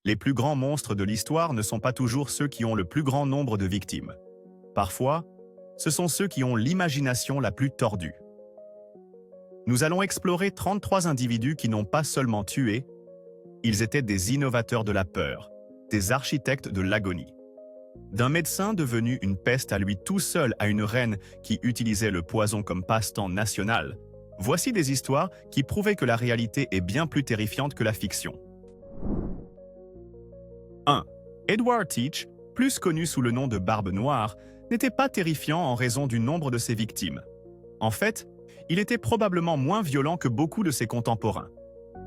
Les plus grands monstres de l'histoire ne sont pas toujours ceux qui ont le plus grand nombre de victimes. Parfois, ce sont ceux qui ont l'imagination la plus tordue. Nous allons explorer 33 individus qui n'ont pas seulement tué, ils étaient des innovateurs de la peur, des architectes de l'agonie. D'un médecin devenu une peste à lui tout seul à une reine qui utilisait le poison comme passe-temps national, voici des histoires qui prouvaient que la réalité est bien plus terrifiante que la fiction. 1. Edward Teach, plus connu sous le nom de Barbe Noire, n'était pas terrifiant en raison du nombre de ses victimes. En fait, il était probablement moins violent que beaucoup de ses contemporains.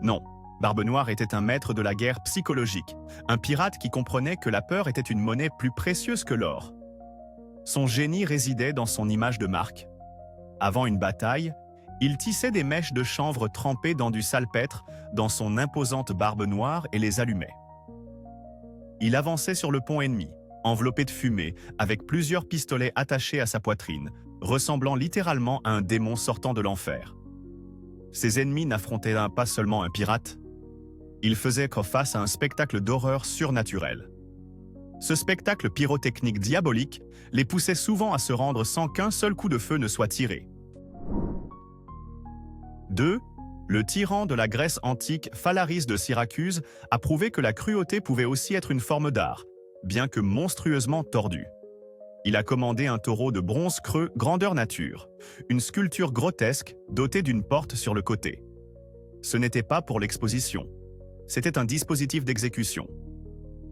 Non, Barbe Noire était un maître de la guerre psychologique, un pirate qui comprenait que la peur était une monnaie plus précieuse que l'or. Son génie résidait dans son image de marque. Avant une bataille, il tissait des mèches de chanvre trempées dans du salpêtre dans son imposante barbe noire et les allumait. Il avançait sur le pont ennemi, enveloppé de fumée, avec plusieurs pistolets attachés à sa poitrine, ressemblant littéralement à un démon sortant de l'enfer. Ses ennemis n'affrontaient pas seulement un pirate, ils faisaient face à un spectacle d'horreur surnaturelle. Ce spectacle pyrotechnique diabolique les poussait souvent à se rendre sans qu'un seul coup de feu ne soit tiré. 2. Le tyran de la Grèce antique Phalaris de Syracuse a prouvé que la cruauté pouvait aussi être une forme d'art, bien que monstrueusement tordue. Il a commandé un taureau de bronze creux grandeur nature, une sculpture grotesque dotée d'une porte sur le côté. Ce n'était pas pour l'exposition, c'était un dispositif d'exécution.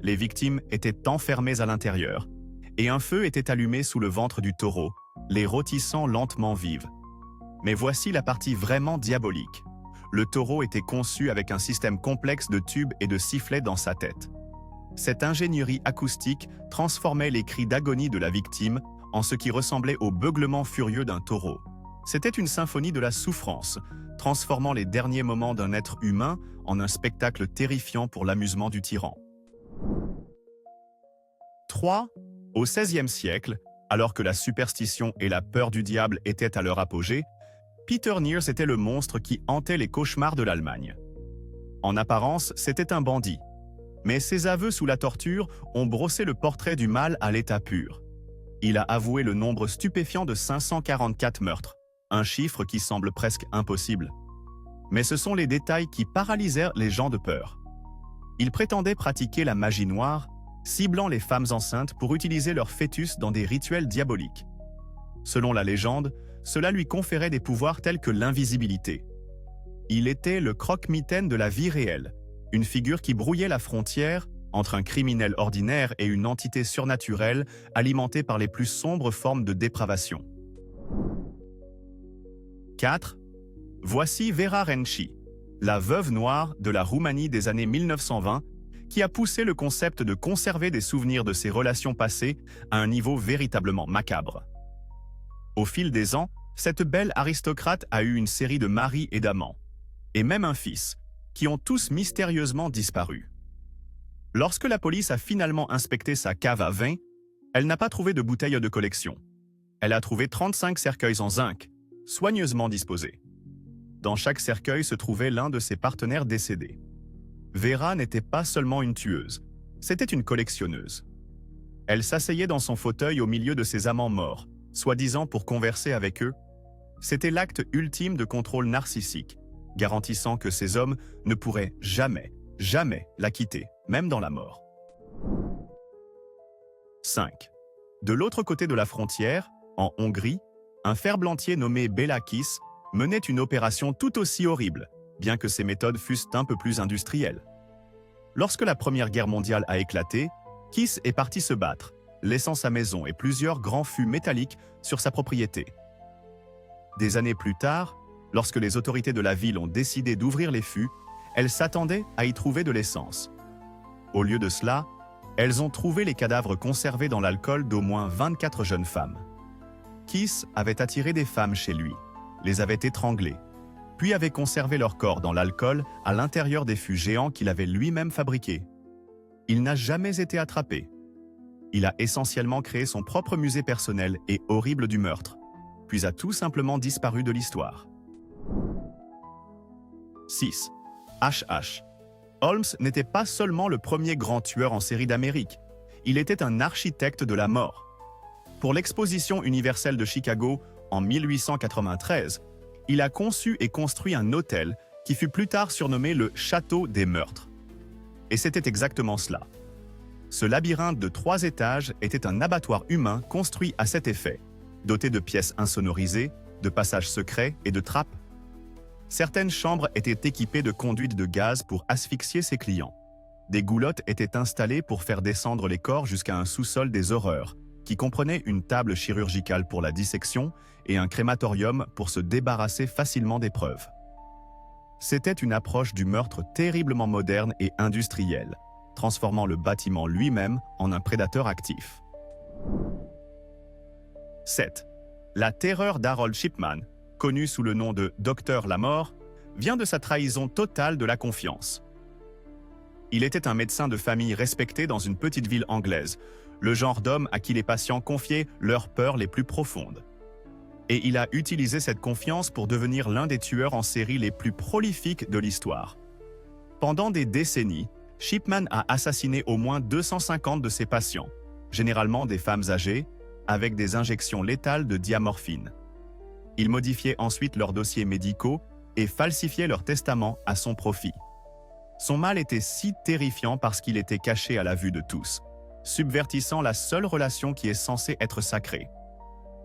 Les victimes étaient enfermées à l'intérieur, et un feu était allumé sous le ventre du taureau, les rôtissant lentement vives. Mais voici la partie vraiment diabolique. Le taureau était conçu avec un système complexe de tubes et de sifflets dans sa tête. Cette ingénierie acoustique transformait les cris d'agonie de la victime en ce qui ressemblait au beuglement furieux d'un taureau. C'était une symphonie de la souffrance, transformant les derniers moments d'un être humain en un spectacle terrifiant pour l'amusement du tyran. 3. Au XVIe siècle, alors que la superstition et la peur du diable étaient à leur apogée, Peter Nears était le monstre qui hantait les cauchemars de l'Allemagne. En apparence, c'était un bandit, mais ses aveux sous la torture ont brossé le portrait du mal à l'état pur. Il a avoué le nombre stupéfiant de 544 meurtres, un chiffre qui semble presque impossible. Mais ce sont les détails qui paralysèrent les gens de peur. Il prétendait pratiquer la magie noire, ciblant les femmes enceintes pour utiliser leur fœtus dans des rituels diaboliques. Selon la légende, cela lui conférait des pouvoirs tels que l'invisibilité. Il était le croque-mitaine de la vie réelle, une figure qui brouillait la frontière entre un criminel ordinaire et une entité surnaturelle alimentée par les plus sombres formes de dépravation. 4. Voici Vera Renci, la veuve noire de la Roumanie des années 1920, qui a poussé le concept de conserver des souvenirs de ses relations passées à un niveau véritablement macabre. Au fil des ans, cette belle aristocrate a eu une série de maris et d'amants, et même un fils, qui ont tous mystérieusement disparu. Lorsque la police a finalement inspecté sa cave à vin, elle n'a pas trouvé de bouteilles de collection. Elle a trouvé 35 cercueils en zinc, soigneusement disposés. Dans chaque cercueil se trouvait l'un de ses partenaires décédés. Vera n'était pas seulement une tueuse, c'était une collectionneuse. Elle s'asseyait dans son fauteuil au milieu de ses amants morts, soi-disant pour converser avec eux. C'était l'acte ultime de contrôle narcissique, garantissant que ces hommes ne pourraient jamais la quitter, même dans la mort. 5. De l'autre côté de la frontière, en Hongrie, un ferblantier nommé Bélakis menait une opération tout aussi horrible, bien que ses méthodes fussent un peu plus industrielles. Lorsque la Première Guerre mondiale a éclaté, Kiss est parti se battre, laissant sa maison et plusieurs grands fûts métalliques sur sa propriété. Des années plus tard, lorsque les autorités de la ville ont décidé d'ouvrir les fûts, elles s'attendaient à y trouver de l'essence. Au lieu de cela, elles ont trouvé les cadavres conservés dans l'alcool d'au moins 24 jeunes femmes. Kiss avait attiré des femmes chez lui, les avait étranglées, puis avait conservé leur corps dans l'alcool à l'intérieur des fûts géants qu'il avait lui-même fabriqués. Il n'a jamais été attrapé. Il a essentiellement créé son propre musée personnel et horrible du meurtre, puis a tout simplement disparu de l'histoire. 6. HH. Holmes n'était pas seulement le premier grand tueur en série d'Amérique, il était un architecte de la mort. Pour l'Exposition universelle de Chicago en 1893, il a conçu et construit un hôtel qui fut plus tard surnommé le Château des Meurtres. Et c'était exactement cela. Ce labyrinthe de 3 étages était un abattoir humain construit à cet effet, doté de pièces insonorisées, de passages secrets et de trappes. Certaines chambres étaient équipées de conduites de gaz pour asphyxier ses clients. Des goulottes étaient installées pour faire descendre les corps jusqu'à un sous-sol des horreurs, qui comprenait une table chirurgicale pour la dissection et un crématorium pour se débarrasser facilement des preuves. C'était une approche du meurtre terriblement moderne et industrielle, transformant le bâtiment lui-même en un prédateur actif. 7. La terreur d'Harold Shipman, connu sous le nom de Docteur Lamort, vient de sa trahison totale de la confiance. Il était un médecin de famille respecté dans une petite ville anglaise, le genre d'homme à qui les patients confiaient leurs peurs les plus profondes. Et il a utilisé cette confiance pour devenir l'un des tueurs en série les plus prolifiques de l'histoire. Pendant des décennies, Shipman a assassiné au moins 250 de ses patients, généralement des femmes âgées, avec des injections létales de diamorphine. Il modifiait ensuite leurs dossiers médicaux et falsifiait leurs testaments à son profit. Son mal était si terrifiant parce qu'il était caché à la vue de tous, subvertissant la seule relation qui est censée être sacrée.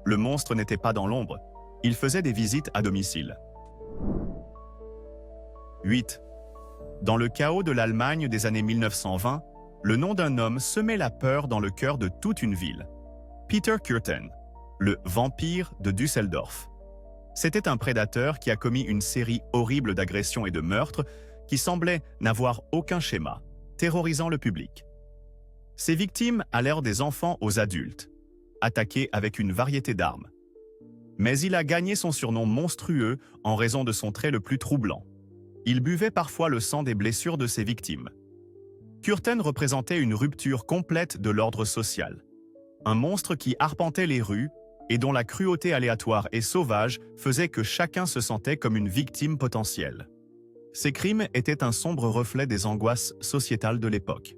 Le monstre n'était pas dans l'ombre, il faisait des visites à domicile. 8. Dans le chaos de l'Allemagne des années 1920, le nom d'un homme semait la peur dans le cœur de toute une ville. Peter Kürten, le vampire de Düsseldorf. C'était un prédateur qui a commis une série horrible d'agressions et de meurtres qui semblait n'avoir aucun schéma, terrorisant le public. Ses victimes allèrent des enfants aux adultes, attaqués avec une variété d'armes. Mais il a gagné son surnom monstrueux en raison de son trait le plus troublant. Il buvait parfois le sang des blessures de ses victimes. Kürten représentait une rupture complète de l'ordre social. Un monstre qui arpentait les rues et dont la cruauté aléatoire et sauvage faisait que chacun se sentait comme une victime potentielle. Ces crimes étaient un sombre reflet des angoisses sociétales de l'époque.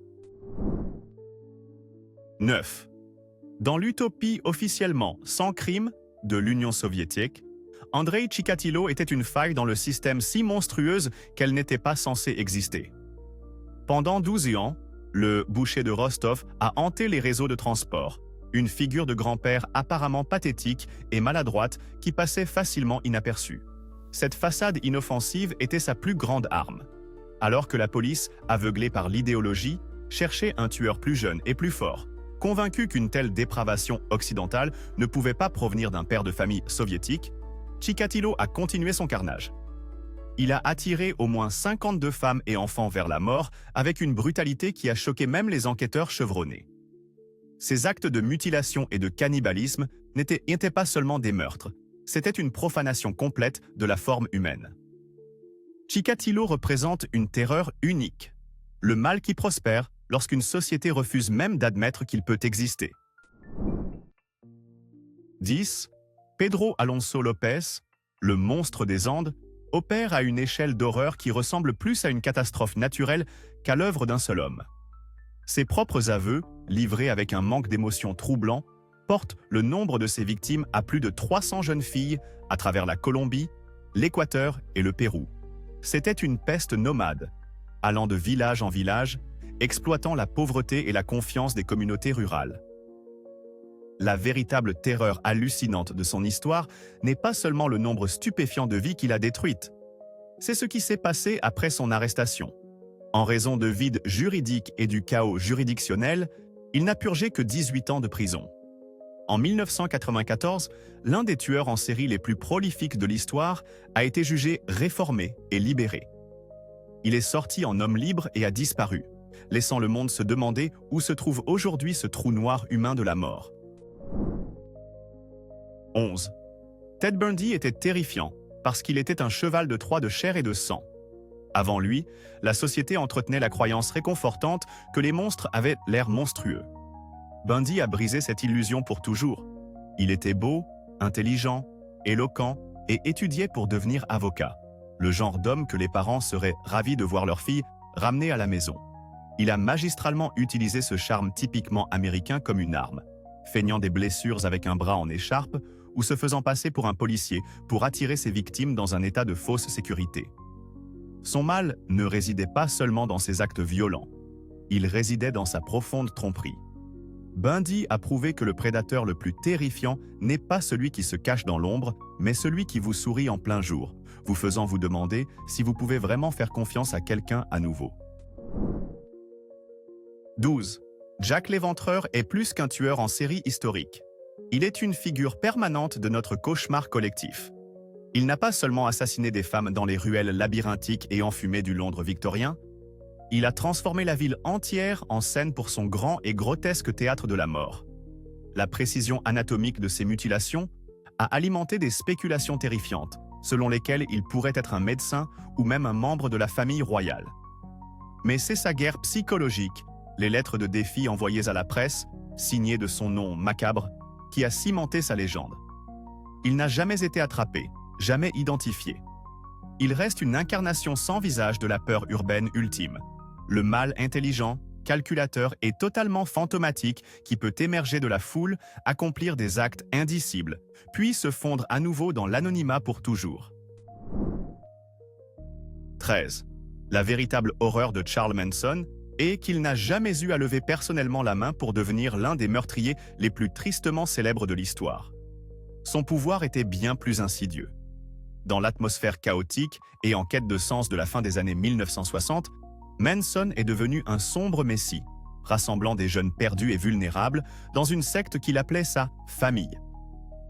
9. Dans l'utopie officiellement sans crime de l'Union soviétique, Andrei Chikatilo était une faille dans le système si monstrueuse qu'elle n'était pas censée exister. Pendant 12 ans, le boucher de Rostov a hanté les réseaux de transport, une figure de grand-père apparemment pathétique et maladroite qui passait facilement inaperçue. Cette façade inoffensive était sa plus grande arme. Alors que la police, aveuglée par l'idéologie, cherchait un tueur plus jeune et plus fort, convaincu qu'une telle dépravation occidentale ne pouvait pas provenir d'un père de famille soviétique, Chikatilo a continué son carnage. Il a attiré au moins 52 femmes et enfants vers la mort avec une brutalité qui a choqué même les enquêteurs chevronnés. Ces actes de mutilation et de cannibalisme n'étaient pas seulement des meurtres, c'était une profanation complète de la forme humaine. Chikatilo représente une terreur unique, le mal qui prospère lorsqu'une société refuse même d'admettre qu'il peut exister. 10. Pedro Alonso López, le monstre des Andes, opère à une échelle d'horreur qui ressemble plus à une catastrophe naturelle qu'à l'œuvre d'un seul homme. Ses propres aveux, livrés avec un manque d'émotion troublant, portent le nombre de ses victimes à plus de 300 jeunes filles à travers la Colombie, l'Équateur et le Pérou. C'était une peste nomade, allant de village en village, exploitant la pauvreté et la confiance des communautés rurales. La véritable terreur hallucinante de son histoire n'est pas seulement le nombre stupéfiant de vies qu'il a détruites. C'est ce qui s'est passé après son arrestation. En raison de vides juridiques et du chaos juridictionnel, il n'a purgé que 18 ans de prison. En 1994, l'un des tueurs en série les plus prolifiques de l'histoire a été jugé réformé et libéré. Il est sorti en homme libre et a disparu, laissant le monde se demander où se trouve aujourd'hui ce trou noir humain de la mort. 11. Ted Bundy était terrifiant parce qu'il était un cheval de Troie de chair et de sang. Avant lui, la société entretenait la croyance réconfortante que les monstres avaient l'air monstrueux. Bundy a brisé cette illusion pour toujours. Il était beau, intelligent, éloquent et étudiait pour devenir avocat, le genre d'homme que les parents seraient ravis de voir leur fille ramené à la maison. Il a magistralement utilisé ce charme typiquement américain comme une arme, feignant des blessures avec un bras en écharpe ou se faisant passer pour un policier pour attirer ses victimes dans un état de fausse sécurité. Son mal ne résidait pas seulement dans ses actes violents, il résidait dans sa profonde tromperie. Bundy a prouvé que le prédateur le plus terrifiant n'est pas celui qui se cache dans l'ombre, mais celui qui vous sourit en plein jour, vous faisant vous demander si vous pouvez vraiment faire confiance à quelqu'un à nouveau. 12. Jack l'Éventreur est plus qu'un tueur en série historique. Il est une figure permanente de notre cauchemar collectif. Il n'a pas seulement assassiné des femmes dans les ruelles labyrinthiques et enfumées du Londres victorien, il a transformé la ville entière en scène pour son grand et grotesque théâtre de la mort. La précision anatomique de ses mutilations a alimenté des spéculations terrifiantes, selon lesquelles il pourrait être un médecin ou même un membre de la famille royale. Mais c'est sa guerre psychologique, les lettres de défi envoyées à la presse, signées de son nom macabre, qui a cimenté sa légende. Il n'a jamais été attrapé, jamais identifié. Il reste une incarnation sans visage de la peur urbaine ultime. Le mal intelligent, calculateur et totalement fantomatique qui peut émerger de la foule, accomplir des actes indicibles, puis se fondre à nouveau dans l'anonymat pour toujours. 13. La véritable horreur de Charles Manson est qu'il n'a jamais eu à lever personnellement la main pour devenir l'un des meurtriers les plus tristement célèbres de l'histoire. Son pouvoir était bien plus insidieux. Dans l'atmosphère chaotique et en quête de sens de la fin des années 1960, Manson est devenu un sombre messie, rassemblant des jeunes perdus et vulnérables dans une secte qu'il appelait sa « famille ».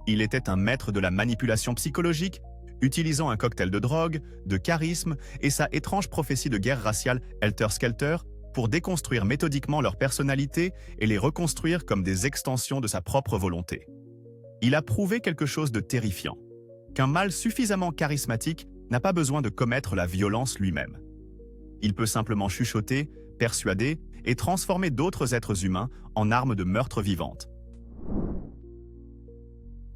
Il était un maître de la manipulation psychologique, utilisant un cocktail de drogue, de charisme et sa étrange prophétie de guerre raciale helter-skelter pour déconstruire méthodiquement leur personnalité et les reconstruire comme des extensions de sa propre volonté. Il a prouvé quelque chose de terrifiant, qu'un mal suffisamment charismatique n'a pas besoin de commettre la violence lui-même. Il peut simplement chuchoter, persuader et transformer d'autres êtres humains en armes de meurtre vivantes.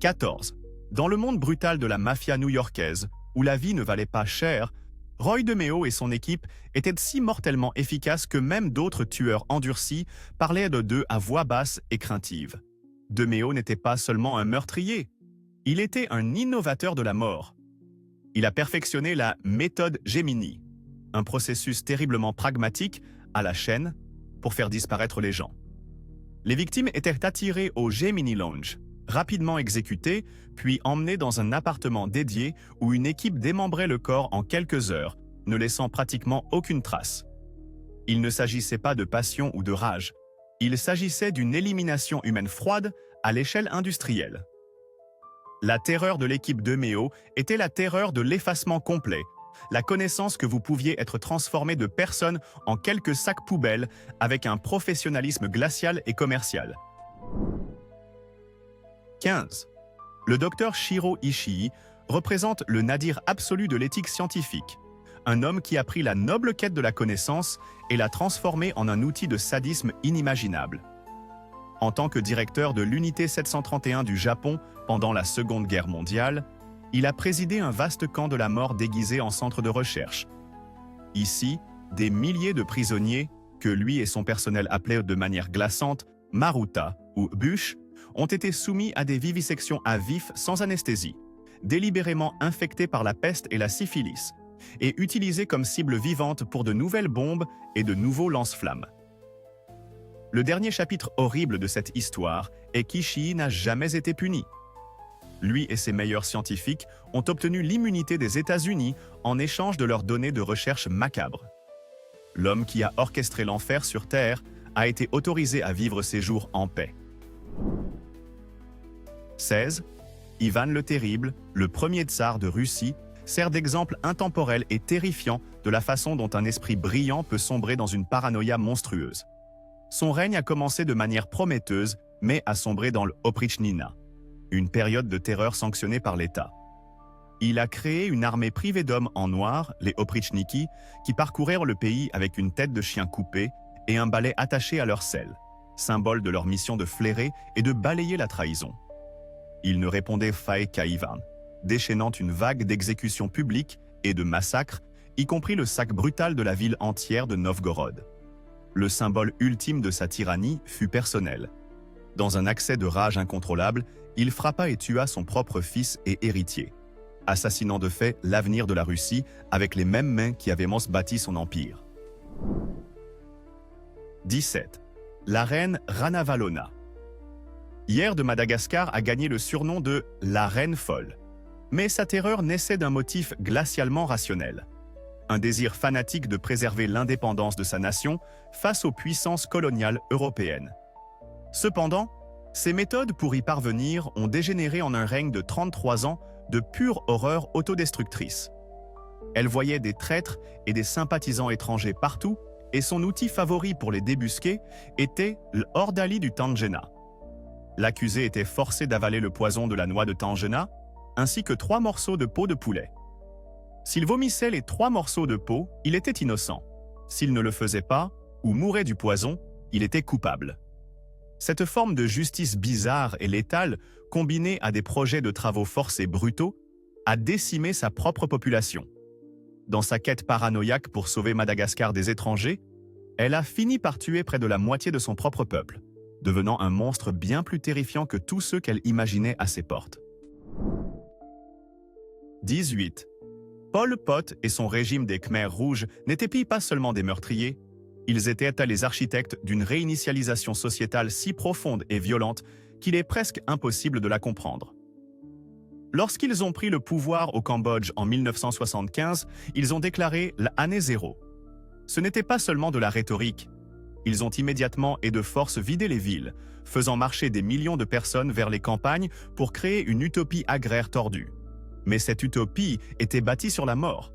14. Dans le monde brutal de la mafia new-yorkaise, où la vie ne valait pas cher, Roy DeMeo et son équipe étaient si mortellement efficaces que même d'autres tueurs endurcis parlaient d'eux à voix basse et craintive. DeMeo n'était pas seulement un meurtrier, il était un innovateur de la mort. Il a perfectionné la méthode Gemini, un processus terriblement pragmatique à la chaîne pour faire disparaître les gens. Les victimes étaient attirées au Gemini Lounge, rapidement exécutées, puis emmenées dans un appartement dédié où une équipe démembrait le corps en quelques heures, ne laissant pratiquement aucune trace. Il ne s'agissait pas de passion ou de rage, il s'agissait d'une élimination humaine froide à l'échelle industrielle. La terreur de l'équipe DeMeo était la terreur de l'effacement complet, la connaissance que vous pouviez être transformé de personne en quelques sacs poubelles avec un professionnalisme glacial et commercial. 15. Le docteur Shiro Ishii représente le nadir absolu de l'éthique scientifique, un homme qui a pris la noble quête de la connaissance et l'a transformée en un outil de sadisme inimaginable. En tant que directeur de l'unité 731 du Japon pendant la Seconde Guerre mondiale, il a présidé un vaste camp de la mort déguisé en centre de recherche. Ici, des milliers de prisonniers, que lui et son personnel appelaient de manière glaçante Maruta ou bûches, ont été soumis à des vivisections à vif sans anesthésie, délibérément infectés par la peste et la syphilis, et utilisés comme cible vivante pour de nouvelles bombes et de nouveaux lance-flammes. Le dernier chapitre horrible de cette histoire est qu'Ishii n'a jamais été puni. Lui et ses meilleurs scientifiques ont obtenu l'immunité des États-Unis en échange de leurs données de recherche macabres. L'homme qui a orchestré l'enfer sur Terre a été autorisé à vivre ses jours en paix. 16. Ivan le Terrible, le premier tsar de Russie, sert d'exemple intemporel et terrifiant de la façon dont un esprit brillant peut sombrer dans une paranoïa monstrueuse. Son règne a commencé de manière prometteuse, mais a sombré dans l'Oprichnina, une période de terreur sanctionnée par l'État. Il a créé une armée privée d'hommes en noir, les Oprichniki, qui parcourèrent le pays avec une tête de chien coupée et un balai attaché à leur selle, symbole de leur mission de flairer et de balayer la trahison. Il ne répondait faille qu'à Ivan, déchaînant une vague d'exécutions publiques et de massacres, y compris le sac brutal de la ville entière de Novgorod. Le symbole ultime de sa tyrannie fut personnel. Dans un accès de rage incontrôlable, il frappa et tua son propre fils et héritier, assassinant de fait l'avenir de la Russie avec les mêmes mains qui avaient bâti son empire. 17. La reine Ranavalona. Hier de Madagascar a gagné le surnom de « la reine folle ». Mais sa terreur naissait d'un motif glacialement rationnel. Un désir fanatique de préserver l'indépendance de sa nation face aux puissances coloniales européennes. Cependant, ses méthodes pour y parvenir ont dégénéré en un règne de 33 ans de pure horreur autodestructrice. Elle voyait des traîtres et des sympathisants étrangers partout, et son outil favori pour les débusquer était l'ordali du Tangena. L'accusé était forcé d'avaler le poison de la noix de Tangena, ainsi que 3 morceaux de peau de poulet. S'il vomissait les 3 morceaux de peau, il était innocent. S'il ne le faisait pas, ou mourait du poison, il était coupable. Cette forme de justice bizarre et létale, combinée à des projets de travaux forcés brutaux, a décimé sa propre population. Dans sa quête paranoïaque pour sauver Madagascar des étrangers, elle a fini par tuer près de la moitié de son propre peuple, devenant un monstre bien plus terrifiant que tous ceux qu'elle imaginait à ses portes. 18. Pol Pot et son régime des Khmers rouges n'étaient pas seulement des meurtriers, ils étaient les architectes d'une réinitialisation sociétale si profonde et violente qu'il est presque impossible de la comprendre. Lorsqu'ils ont pris le pouvoir au Cambodge en 1975, ils ont déclaré l'année zéro. Ce n'était pas seulement de la rhétorique. Ils ont immédiatement et de force vidé les villes, faisant marcher des millions de personnes vers les campagnes pour créer une utopie agraire tordue. Mais cette utopie était bâtie sur la mort.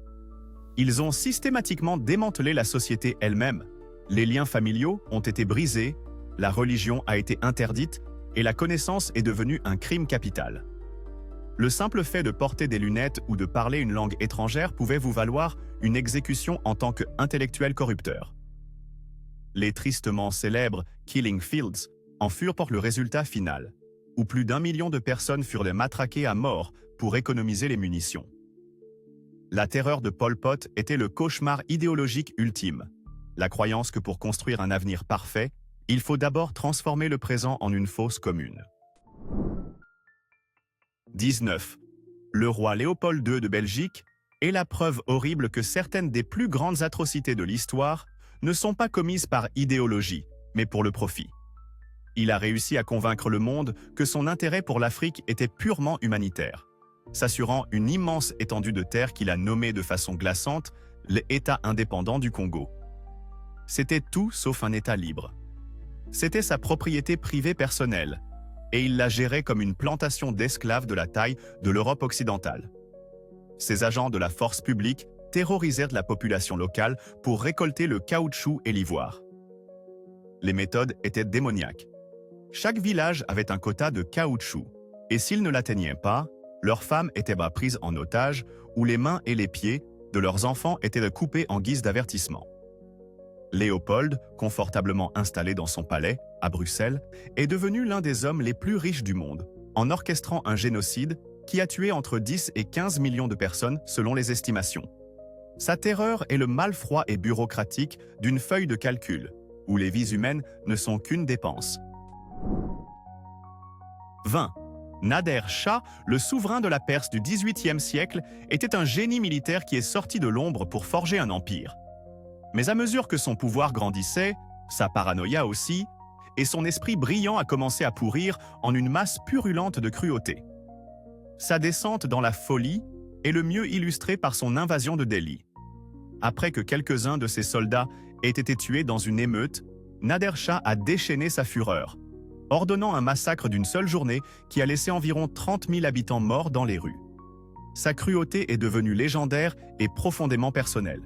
Ils ont systématiquement démantelé la société elle-même. Les liens familiaux ont été brisés, la religion a été interdite et la connaissance est devenue un crime capital. Le simple fait de porter des lunettes ou de parler une langue étrangère pouvait vous valoir une exécution en tant qu'intellectuel corrupteur. Les tristement célèbres Killing Fields en furent pour le résultat final, où plus d'1 million de personnes furent matraquées à mort pour économiser les munitions. La terreur de Pol Pot était le cauchemar idéologique ultime, la croyance que pour construire un avenir parfait, il faut d'abord transformer le présent en une fosse commune. 19. Le roi Léopold II de Belgique est la preuve horrible que certaines des plus grandes atrocités de l'histoire ne sont pas commises par idéologie, mais pour le profit. Il a réussi à convaincre le monde que son intérêt pour l'Afrique était purement humanitaire, s'assurant une immense étendue de terre qu'il a nommée de façon glaçante l'État indépendant du Congo. C'était tout sauf un État libre. C'était sa propriété privée personnelle, et il la gérait comme une plantation d'esclaves de la taille de l'Europe occidentale. Ces agents de la force publique terrorisèrent la population locale pour récolter le caoutchouc et l'ivoire. Les méthodes étaient démoniaques. Chaque village avait un quota de caoutchouc, et s'ils ne l'atteignaient pas, leurs femmes étaient prises en otage ou les mains et les pieds de leurs enfants étaient coupés en guise d'avertissement. Léopold, confortablement installé dans son palais, à Bruxelles, est devenu l'un des hommes les plus riches du monde, en orchestrant un génocide qui a tué entre 10 et 15 millions de personnes selon les estimations. Sa terreur est le mal-froid et bureaucratique d'une feuille de calcul, où les vies humaines ne sont qu'une dépense. 20. Nader Shah, le souverain de la Perse du XVIIIe siècle, était un génie militaire qui est sorti de l'ombre pour forger un empire. Mais à mesure que son pouvoir grandissait, sa paranoïa aussi, et son esprit brillant a commencé à pourrir en une masse purulente de cruauté. Sa descente dans la folie est le mieux illustrée par son invasion de Delhi. Après que quelques-uns de ses soldats aient été tués dans une émeute, Nader Shah a déchaîné sa fureur, ordonnant un massacre d'une seule journée qui a laissé environ 30 000 habitants morts dans les rues. Sa cruauté est devenue légendaire et profondément personnelle.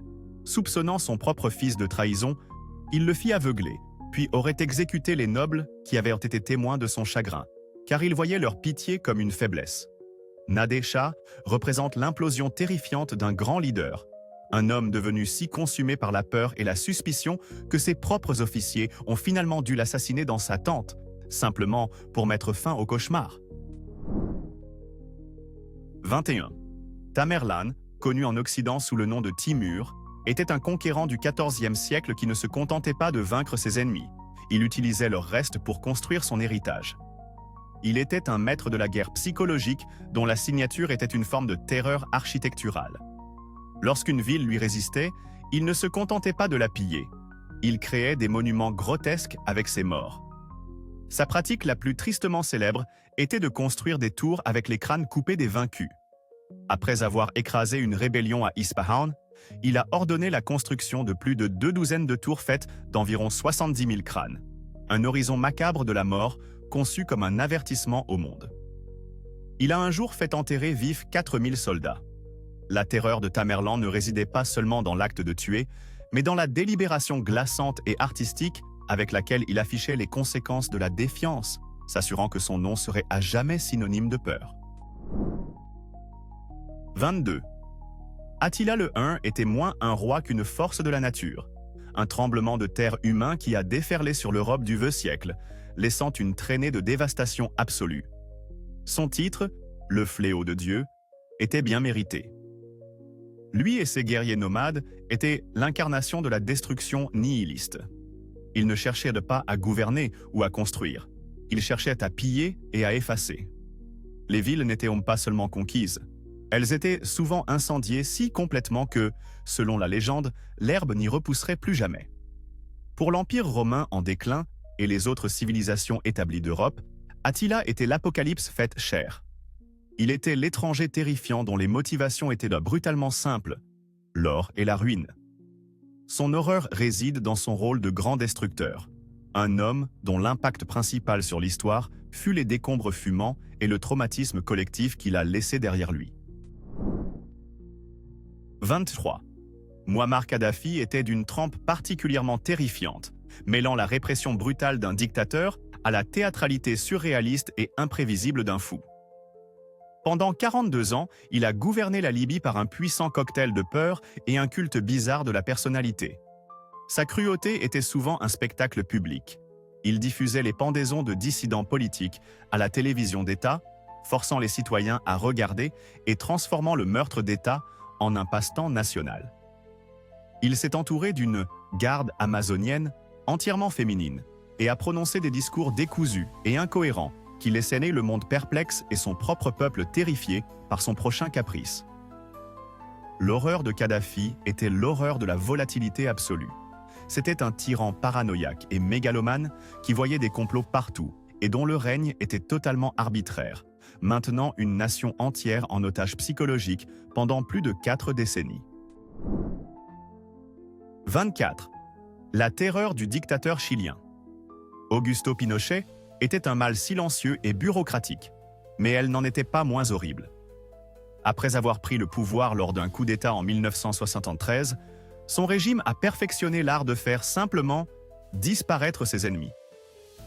Soupçonnant son propre fils de trahison, il le fit aveugler, puis aurait exécuté les nobles qui avaient été témoins de son chagrin, car il voyait leur pitié comme une faiblesse. Nader Shah représente l'implosion terrifiante d'un grand leader, un homme devenu si consumé par la peur et la suspicion que ses propres officiers ont finalement dû l'assassiner dans sa tente, simplement pour mettre fin au cauchemar. 21. Tamerlan, connu en Occident sous le nom de Timur, était un conquérant du XIVe siècle qui ne se contentait pas de vaincre ses ennemis. Il utilisait leurs restes pour construire son héritage. Il était un maître de la guerre psychologique dont la signature était une forme de terreur architecturale. Lorsqu'une ville lui résistait, il ne se contentait pas de la piller. Il créait des monuments grotesques avec ses morts. Sa pratique la plus tristement célèbre était de construire des tours avec les crânes coupés des vaincus. Après avoir écrasé une rébellion à Ispahan, il a ordonné la construction de plus de 2 douzaines de tours faites d'environ 70 000 crânes. Un horizon macabre de la mort conçu comme un avertissement au monde. Il a un jour fait enterrer vifs 4000 soldats. La terreur de Tamerlan ne résidait pas seulement dans l'acte de tuer, mais dans la délibération glaçante et artistique avec laquelle il affichait les conséquences de la défiance, s'assurant que son nom serait à jamais synonyme de peur. 22. Attila le Hun était moins un roi qu'une force de la nature, un tremblement de terre humain qui a déferlé sur l'Europe du vieux siècle, laissant une traînée de dévastation absolue. Son titre, le fléau de Dieu, était bien mérité. Lui et ses guerriers nomades étaient l'incarnation de la destruction nihiliste. Ils ne cherchaient pas à gouverner ou à construire. Ils cherchaient à piller et à effacer. Les villes n'étaient pas seulement conquises. Elles étaient souvent incendiées si complètement que, selon la légende, l'herbe n'y repousserait plus jamais. Pour l'Empire romain en déclin et les autres civilisations établies d'Europe, Attila était l'apocalypse faite chair. Il était l'étranger terrifiant dont les motivations étaient brutalement simples, l'or et la ruine. Son horreur réside dans son rôle de grand destructeur, un homme dont l'impact principal sur l'histoire fut les décombres fumants et le traumatisme collectif qu'il a laissé derrière lui. 23. Muammar Kadhafi était d'une trempe particulièrement terrifiante, mêlant la répression brutale d'un dictateur à la théâtralité surréaliste et imprévisible d'un fou. Pendant 42 ans, il a gouverné la Libye par un puissant cocktail de peur et un culte bizarre de la personnalité. Sa cruauté était souvent un spectacle public. Il diffusait les pendaisons de dissidents politiques à la télévision d'État, forçant les citoyens à regarder et transformant le meurtre d'État en un passe-temps national. Il s'est entouré d'une garde amazonienne entièrement féminine et a prononcé des discours décousus et incohérents qui laissaient le monde perplexe et son propre peuple terrifié par son prochain caprice. L'horreur de Kadhafi était l'horreur de la volatilité absolue. C'était un tyran paranoïaque et mégalomane qui voyait des complots partout et dont le règne était totalement arbitraire, maintenant une nation entière en otage psychologique pendant plus de 4 décennies. 24. La terreur du dictateur chilien. Augusto Pinochet était un mal silencieux et bureaucratique, mais elle n'en était pas moins horrible. Après avoir pris le pouvoir lors d'un coup d'État en 1973, son régime a perfectionné l'art de faire simplement disparaître ses ennemis.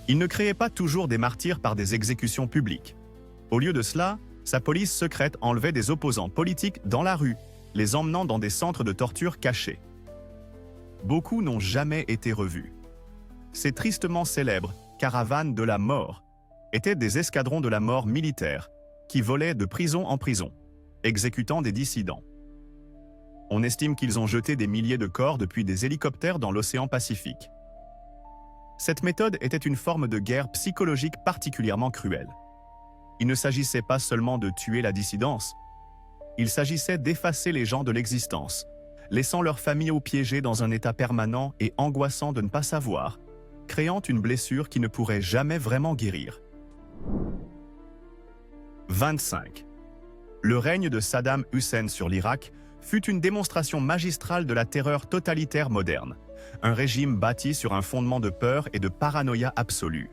Il ne créait pas toujours des martyrs par des exécutions publiques. Au lieu de cela, sa police secrète enlevait des opposants politiques dans la rue, les emmenant dans des centres de torture cachés. Beaucoup n'ont jamais été revus. Ces tristement célèbres caravanes de la mort étaient des escadrons de la mort militaires qui volaient de prison en prison, exécutant des dissidents. On estime qu'ils ont jeté des milliers de corps depuis des hélicoptères dans l'océan Pacifique. Cette méthode était une forme de guerre psychologique particulièrement cruelle. Il ne s'agissait pas seulement de tuer la dissidence, il s'agissait d'effacer les gens de l'existence, laissant leurs familles piégées dans un état permanent et angoissant de ne pas savoir, créant une blessure qui ne pourrait jamais vraiment guérir. 25. Le règne de Saddam Hussein sur l'Irak fut une démonstration magistrale de la terreur totalitaire moderne, un régime bâti sur un fondement de peur et de paranoïa absolue.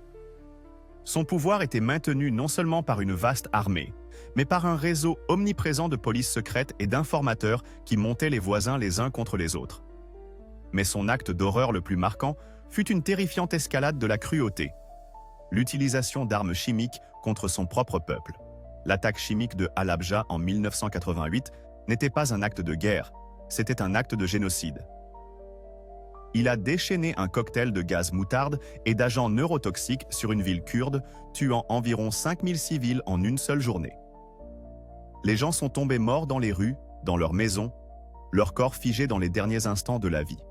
Son pouvoir était maintenu non seulement par une vaste armée, mais par un réseau omniprésent de police secrète et d'informateurs qui montaient les voisins les uns contre les autres. Mais son acte d'horreur le plus marquant fut une terrifiante escalade de la cruauté, l'utilisation d'armes chimiques contre son propre peuple. L'attaque chimique de Halabja en 1988 n'était pas un acte de guerre, c'était un acte de génocide. Il a déchaîné un cocktail de gaz moutarde et d'agents neurotoxiques sur une ville kurde, tuant environ 5000 civils en une seule journée. Les gens sont tombés morts dans les rues, dans leur maison, leur corps figé dans les derniers instants de la vie.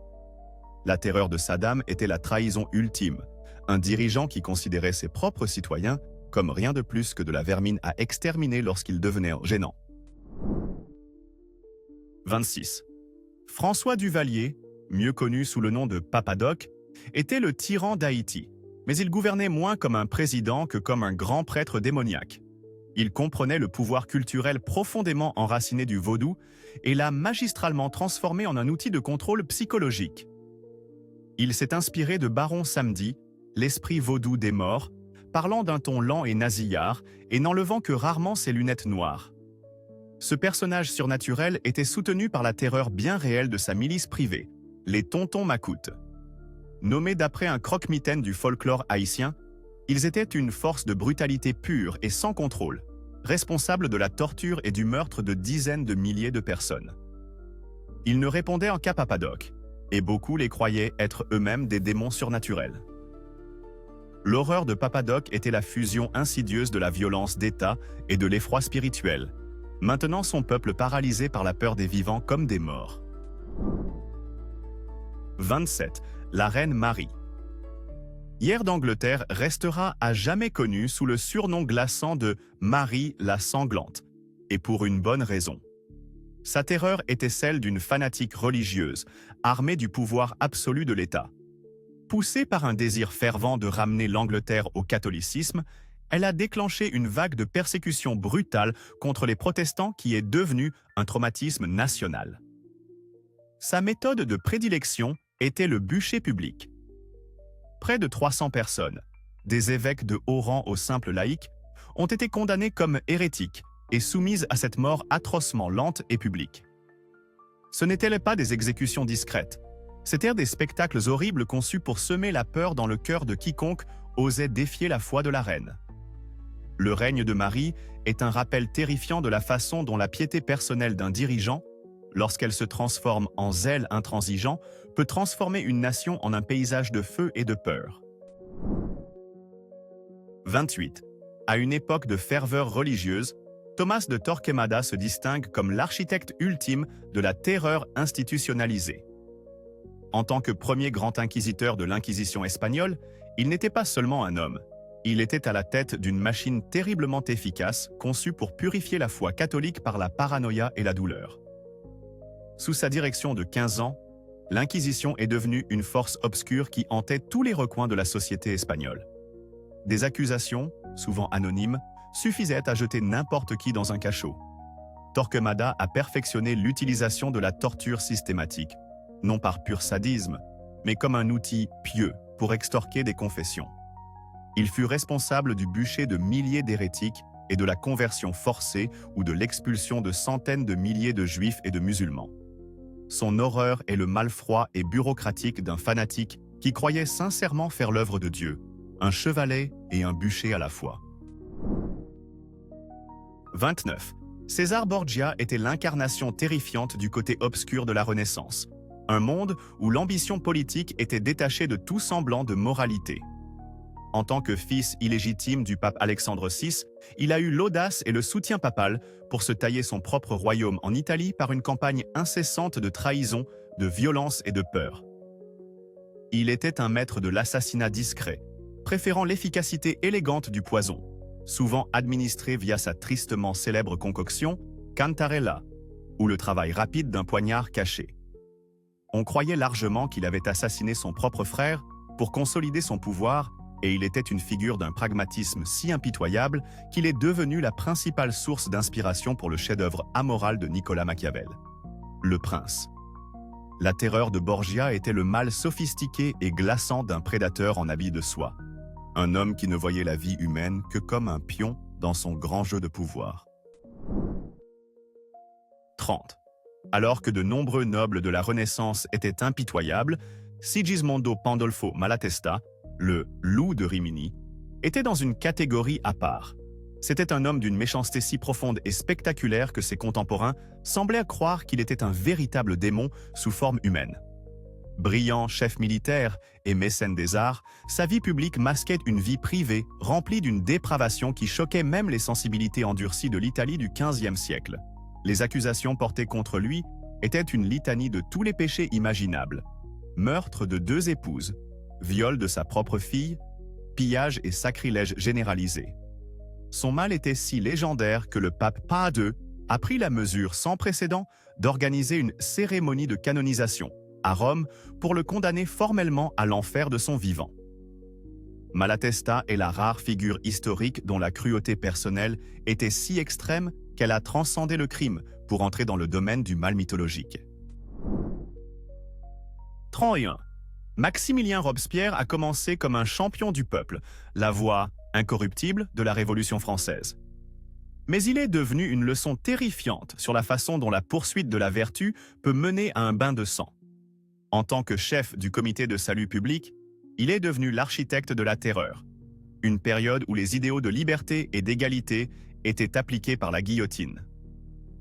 La terreur de Saddam était la trahison ultime, un dirigeant qui considérait ses propres citoyens comme rien de plus que de la vermine à exterminer lorsqu'ils devenaient gênants. 26. François Duvalier, mieux connu sous le nom de Papa Doc, était le tyran d'Haïti, mais il gouvernait moins comme un président que comme un grand prêtre démoniaque. Il comprenait le pouvoir culturel profondément enraciné du vaudou et l'a magistralement transformé en un outil de contrôle psychologique. Il s'est inspiré de Baron Samedi, l'esprit vaudou des morts, parlant d'un ton lent et nasillard et n'enlevant que rarement ses lunettes noires. Ce personnage surnaturel était soutenu par la terreur bien réelle de sa milice privée, les Tontons Macoutes. Nommés d'après un croque-mitaine du folklore haïtien, ils étaient une force de brutalité pure et sans contrôle, responsable de la torture et du meurtre de dizaines de milliers de personnes. Ils ne répondaient en qu'à Papa Doc, et beaucoup les croyaient être eux-mêmes des démons surnaturels. L'horreur de Papa Doc était la fusion insidieuse de la violence d'État et de l'effroi spirituel, maintenant son peuple paralysé par la peur des vivants comme des morts. 27. La reine Marie. Hier d'Angleterre restera à jamais connue sous le surnom glaçant de Marie la sanglante, et pour une bonne raison. Sa terreur était celle d'une fanatique religieuse, armée du pouvoir absolu de l'État. Poussée par un désir fervent de ramener l'Angleterre au catholicisme, elle a déclenché une vague de persécutions brutales contre les protestants qui est devenue un traumatisme national. Sa méthode de prédilection était le bûcher public. Près de 300 personnes, des évêques de haut rang aux simples laïcs, ont été condamnées comme hérétiques et soumises à cette mort atrocement lente et publique. Ce n'étaient pas des exécutions discrètes, c'étaient des spectacles horribles conçus pour semer la peur dans le cœur de quiconque osait défier la foi de la reine. Le règne de Marie est un rappel terrifiant de la façon dont la piété personnelle d'un dirigeant, lorsqu'elle se transforme en zèle intransigeant, peut transformer une nation en un paysage de feu et de peur. 28. À une époque de ferveur religieuse, Thomas de Torquemada se distingue comme l'architecte ultime de la terreur institutionnalisée. En tant que premier grand inquisiteur de l'Inquisition espagnole, il n'était pas seulement un homme. Il était à la tête d'une machine terriblement efficace, conçue pour purifier la foi catholique par la paranoïa et la douleur. Sous sa direction de 15 ans, l'Inquisition est devenue une force obscure qui hantait tous les recoins de la société espagnole. Des accusations, souvent anonymes, suffisaient à jeter n'importe qui dans un cachot. Torquemada a perfectionné l'utilisation de la torture systématique, non par pur sadisme, mais comme un outil pieux pour extorquer des confessions. Il fut responsable du bûcher de milliers d'hérétiques et de la conversion forcée ou de l'expulsion de centaines de milliers de juifs et de musulmans. Son horreur est le mal-froid et bureaucratique d'un fanatique qui croyait sincèrement faire l'œuvre de Dieu, un chevalet et un bûcher à la fois. 29. César Borgia était l'incarnation terrifiante du côté obscur de la Renaissance, un monde où l'ambition politique était détachée de tout semblant de moralité. En tant que fils illégitime du pape Alexandre VI, il a eu l'audace et le soutien papal pour se tailler son propre royaume en Italie par une campagne incessante de trahison, de violence et de peur. Il était un maître de l'assassinat discret, préférant l'efficacité élégante du poison, souvent administré via sa tristement célèbre concoction, Cantarella, ou le travail rapide d'un poignard caché. On croyait largement qu'il avait assassiné son propre frère pour consolider son pouvoir, et il était une figure d'un pragmatisme si impitoyable qu'il est devenu la principale source d'inspiration pour le chef-d'œuvre amoral de Nicolas Machiavel, Le Prince. La terreur de Borgia était le mal sophistiqué et glaçant d'un prédateur en habit de soie, un homme qui ne voyait la vie humaine que comme un pion dans son grand jeu de pouvoir. 30. Alors que de nombreux nobles de la Renaissance étaient impitoyables, Sigismondo Pandolfo Malatesta, le « loup de Rimini », était dans une catégorie à part. C'était un homme d'une méchanceté si profonde et spectaculaire que ses contemporains semblaient croire qu'il était un véritable démon sous forme humaine. Brillant chef militaire et mécène des arts, sa vie publique masquait une vie privée remplie d'une dépravation qui choquait même les sensibilités endurcies de l'Italie du XVe siècle. Les accusations portées contre lui étaient une litanie de tous les péchés imaginables. Meurtre de 2 épouses, viol de sa propre fille, pillage et sacrilège généralisé. Son mal était si légendaire que le pape Pie II a pris la mesure sans précédent d'organiser une cérémonie de canonisation à Rome pour le condamner formellement à l'enfer de son vivant. Malatesta est la rare figure historique dont la cruauté personnelle était si extrême qu'elle a transcendé le crime pour entrer dans le domaine du mal mythologique. 31. Maximilien Robespierre a commencé comme un champion du peuple, la voix incorruptible de la Révolution française. Mais il est devenu une leçon terrifiante sur la façon dont la poursuite de la vertu peut mener à un bain de sang. En tant que chef du comité de salut public, il est devenu l'architecte de la terreur, une période où les idéaux de liberté et d'égalité étaient appliqués par la guillotine.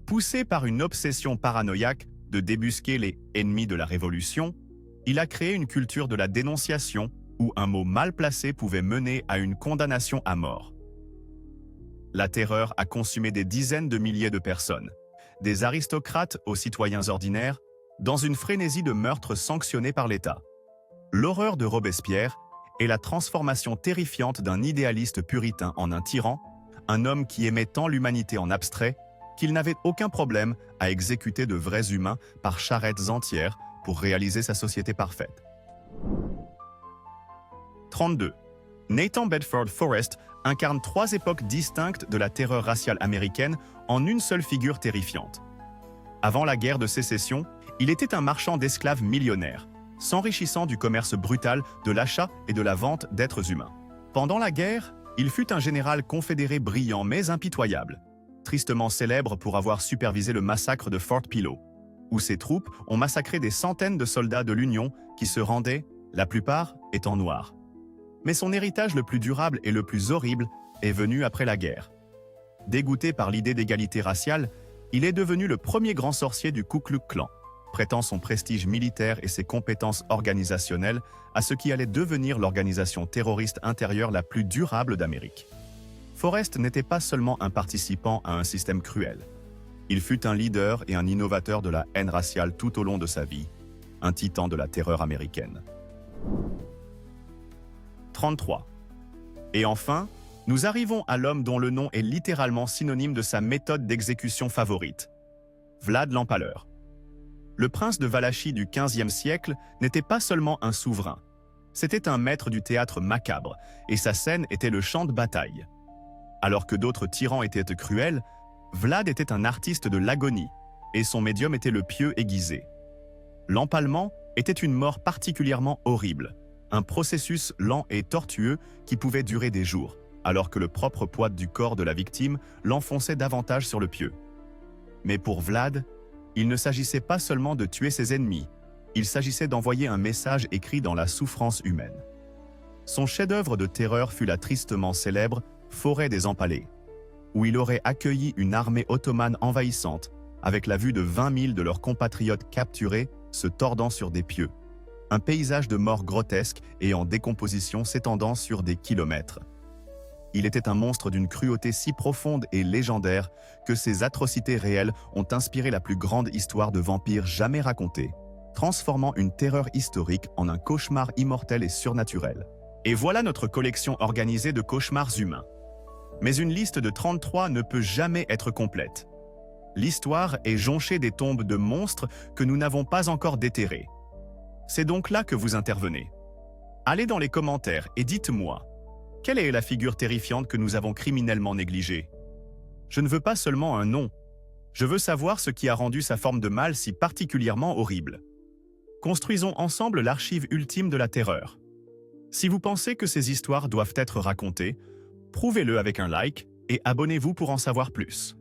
Poussé par une obsession paranoïaque de débusquer les ennemis de la Révolution, il a créé une culture de la dénonciation où un mot mal placé pouvait mener à une condamnation à mort. La terreur a consumé des dizaines de milliers de personnes, des aristocrates aux citoyens ordinaires, dans une frénésie de meurtres sanctionnés par l'État. L'horreur de Robespierre est la transformation terrifiante d'un idéaliste puritain en un tyran, un homme qui aimait tant l'humanité en abstrait qu'il n'avait aucun problème à exécuter de vrais humains par charrettes entières pour réaliser sa société parfaite. 32. Nathan Bedford Forrest incarne 3 époques distinctes de la terreur raciale américaine en une seule figure terrifiante. Avant la guerre de sécession, il était un marchand d'esclaves millionnaire, s'enrichissant du commerce brutal de l'achat et de la vente d'êtres humains. Pendant la guerre, il fut un général confédéré brillant mais impitoyable, tristement célèbre pour avoir supervisé le massacre de Fort Pillow, où ses troupes ont massacré des centaines de soldats de l'Union qui se rendaient, la plupart étant noirs. Mais son héritage le plus durable et le plus horrible est venu après la guerre. Dégoûté par l'idée d'égalité raciale, il est devenu le premier grand sorcier du Ku Klux Klan, prêtant son prestige militaire et ses compétences organisationnelles à ce qui allait devenir l'organisation terroriste intérieure la plus durable d'Amérique. Forrest n'était pas seulement un participant à un système cruel. Il fut un leader et un innovateur de la haine raciale tout au long de sa vie, un titan de la terreur américaine. 33. Et enfin, nous arrivons à l'homme dont le nom est littéralement synonyme de sa méthode d'exécution favorite, Vlad l'Empaleur. Le prince de Valachie du XVe siècle n'était pas seulement un souverain, c'était un maître du théâtre macabre, et sa scène était le champ de bataille. Alors que d'autres tyrans étaient cruels, Vlad était un artiste de l'agonie, et son médium était le pieu aiguisé. L'empalement était une mort particulièrement horrible, un processus lent et tortueux qui pouvait durer des jours, alors que le propre poids du corps de la victime l'enfonçait davantage sur le pieu. Mais pour Vlad, il ne s'agissait pas seulement de tuer ses ennemis, il s'agissait d'envoyer un message écrit dans la souffrance humaine. Son chef-d'œuvre de terreur fut la tristement célèbre Forêt des Empalés, où il aurait accueilli une armée ottomane envahissante, avec la vue de 20 000 de leurs compatriotes capturés se tordant sur des pieux. Un paysage de mort grotesque et en décomposition s'étendant sur des kilomètres. Il était un monstre d'une cruauté si profonde et légendaire que ses atrocités réelles ont inspiré la plus grande histoire de vampires jamais racontée, transformant une terreur historique en un cauchemar immortel et surnaturel. Et voilà notre collection organisée de cauchemars humains. Mais une liste de 33 ne peut jamais être complète. L'histoire est jonchée des tombes de monstres que nous n'avons pas encore déterrés. C'est donc là que vous intervenez. Allez dans les commentaires et dites-moi, quelle est la figure terrifiante que nous avons criminellement négligée? Je ne veux pas seulement un nom. Je veux savoir ce qui a rendu sa forme de mal si particulièrement horrible. Construisons ensemble l'archive ultime de la terreur. Si vous pensez que ces histoires doivent être racontées, prouvez-le avec un like et abonnez-vous pour en savoir plus.